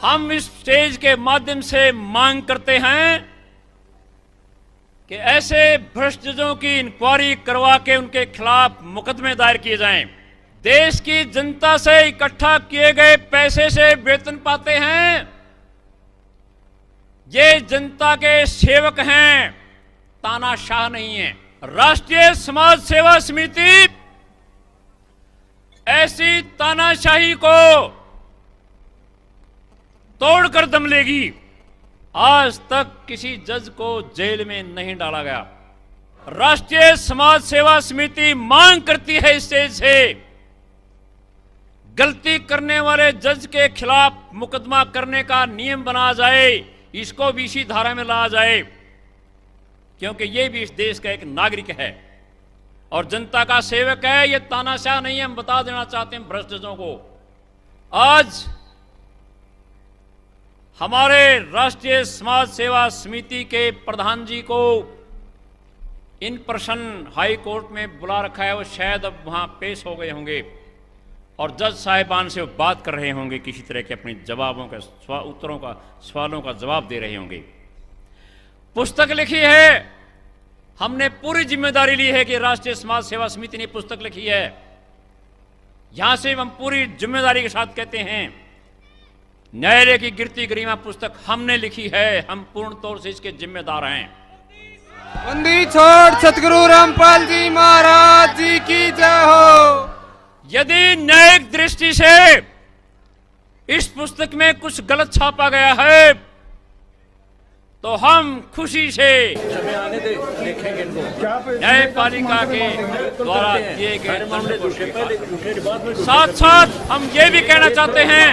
हम इस स्टेज के माध्यम से मांग करते हैं कि ऐसे भ्रष्ट जजों की इंक्वायरी करवा के उनके खिलाफ मुकदमे दायर किए जाएं। देश की जनता से इकट्ठा किए गए पैसे से वेतन पाते हैं। ये जनता के सेवक हैं, तानाशाह नहीं है। राष्ट्रीय समाज सेवा समिति ऐसी तानाशाही को तोड़कर दम लेगी। आज तक किसी जज को जेल में नहीं डाला गया। राष्ट्रीय समाज सेवा समिति मांग करती है इस स्टेज से गलती करने वाले जज के खिलाफ मुकदमा करने का नियम बनाया जाए, इसको भी इसी धारा में लाया जाए, क्योंकि ये भी इस देश का एक नागरिक है और जनता का सेवक है। ये तानाशाह नहीं है। हम बता देना चाहते हैं भ्रष्ट जजों को। आज हमारे राष्ट्रीय समाज सेवा समिति के प्रधान जी को इन पर्सन हाई कोर्ट में बुला रखा है। वो शायद अब वहां पेश हो गए होंगे और जज साहिबान से वो बात कर रहे होंगे, किसी तरह के अपने जवाबों का उत्तरों का सवालों का जवाब दे रहे होंगे। पुस्तक लिखी है, हमने पूरी जिम्मेदारी ली है कि राष्ट्रीय समाज सेवा समिति ने पुस्तक लिखी है। यहां से हम पूरी जिम्मेदारी के साथ कहते हैं, न्यायालय की गिरती गरिमा पुस्तक हमने लिखी है, हम पूर्ण तौर से इसके जिम्मेदार हैं। बंदी छोड़ सतगुरु रामपाल जी महाराज जी की जय हो। यदि न्यायिक दृष्टि से इस पुस्तक में कुछ गलत छापा गया है तो हम खुशी से न्यायपालिका के द्वारा दिए गए साथ साथ हम ये भी कहना चाहते हैं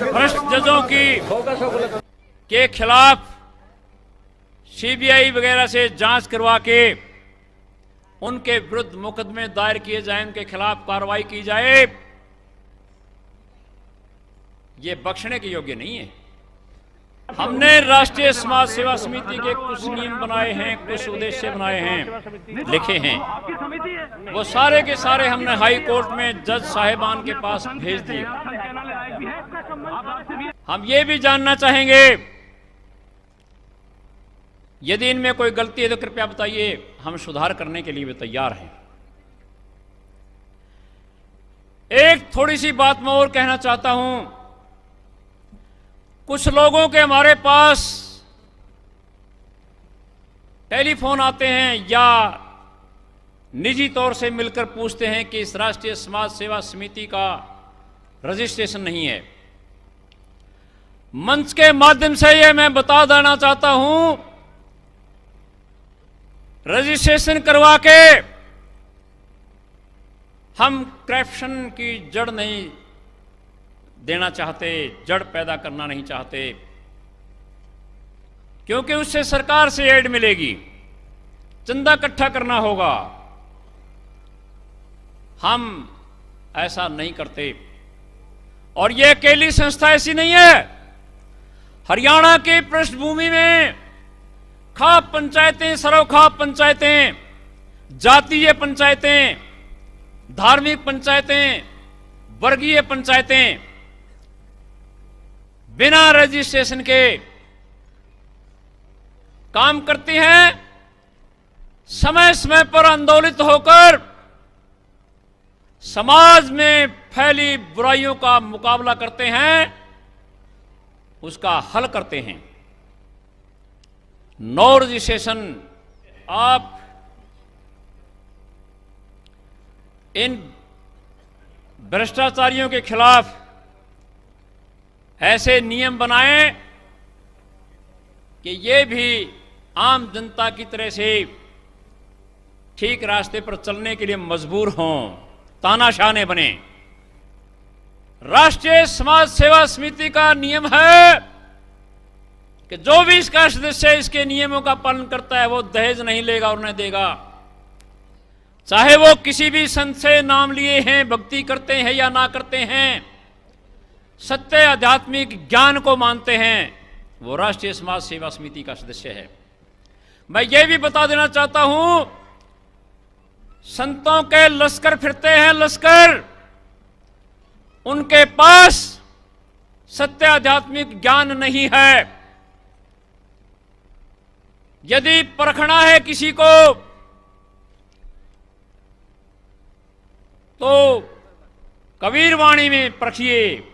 भ्रष्ट जजों के खिलाफ सीबीआई वगैरह से जांच करवा के उनके विरुद्ध मुकदमे दायर किए जाएं, उनके खिलाफ कार्रवाई की जाए। ये बख्शने के योग्य नहीं है। हमने राष्ट्रीय समाज सेवा समिति के कुछ नियम बनाए हैं, कुछ उद्देश्य बनाए हैं, लिखे हैं। वो सारे के सारे हमने हाई कोर्ट में जज साहिबान के पास भेज दिए। हम ये भी जानना चाहेंगे, यदि इनमें कोई गलती है तो कृपया बताइए, हम सुधार करने के लिए भी तैयार हैं। एक थोड़ी सी बात मैं और कहना चाहता हूं। कुछ लोगों के हमारे पास टेलीफोन आते हैं या निजी तौर से मिलकर पूछते हैं कि इस राष्ट्रीय समाज सेवा समिति का रजिस्ट्रेशन नहीं है। मंच के माध्यम से यह मैं बता देना चाहता हूं, रजिस्ट्रेशन करवा के हम करप्शन की जड़ नहीं देना चाहते, जड़ पैदा करना नहीं चाहते, क्योंकि उससे सरकार से एड मिलेगी, चंदा इकट्ठा करना होगा। हम ऐसा नहीं करते। और यह अकेली संस्था ऐसी नहीं है। हरियाणा की पृष्ठभूमि में खाप पंचायतें, सरोखाप पंचायतें, जातीय पंचायतें, धार्मिक पंचायतें, वर्गीय पंचायतें बिना रजिस्ट्रेशन के काम करती हैं। समय समय पर आंदोलित होकर समाज में फैली बुराइयों का मुकाबला करते हैं, उसका हल करते हैं। नो रजिस्ट्रेशन, आप इन भ्रष्टाचारियों के खिलाफ ऐसे नियम बनाएं कि ये भी आम जनता की तरह से ठीक रास्ते पर चलने के लिए मजबूर हों, तानाशाह न बने। राष्ट्रीय समाज सेवा समिति का नियम है कि जो भी इसका सदस्य इसके नियमों का पालन करता है वो दहेज नहीं लेगा और न देगा। चाहे वो किसी भी संत से नाम लिए हैं, भक्ति करते हैं या ना करते हैं, सत्य आध्यात्मिक ज्ञान को मानते हैं, वो राष्ट्रीय समाज सेवा समिति का सदस्य है। मैं ये भी बता देना चाहता हूं, संतों के लश्कर फिरते हैं, लश्कर। उनके पास सत्य आध्यात्मिक ज्ञान नहीं है। यदि परखना है किसी को तो कबीर वाणी में परखिए।